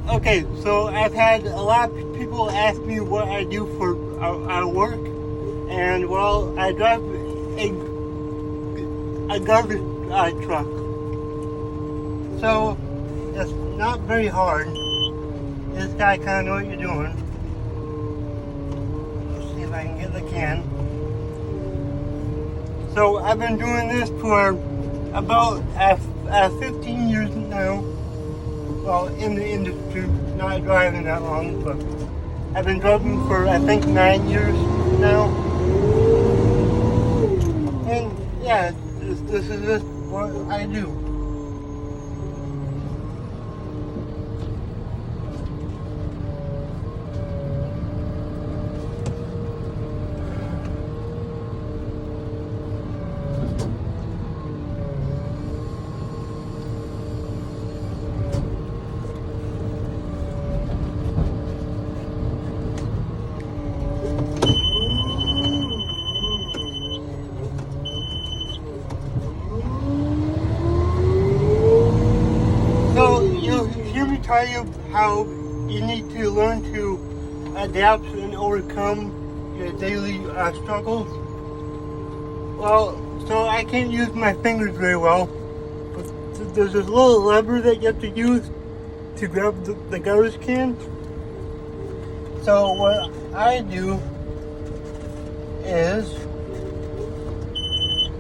Okay, so I've had a lot of people ask me what I do for our work, and well, I drive a garbage truck. So it's not very hard. This guy kind of know what you're doing. Let's see if I can get the can. So I've been doing this for about 15 years now. Well, in the industry, not driving that long, but I've been driving for I think 9 years now. And yeah, this is just what I do. So you'll hear me tell you how you need to learn to adapt and overcome your daily struggles. Well, so I can't use my fingers very well, but there's this little lever that you have to use to grab the garbage can. So what I do is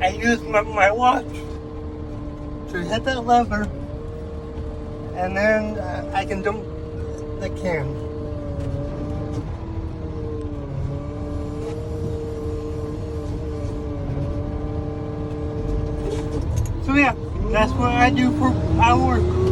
I use my watch to hit that lever, and then I can dump the can. So yeah, that's what I do for our work.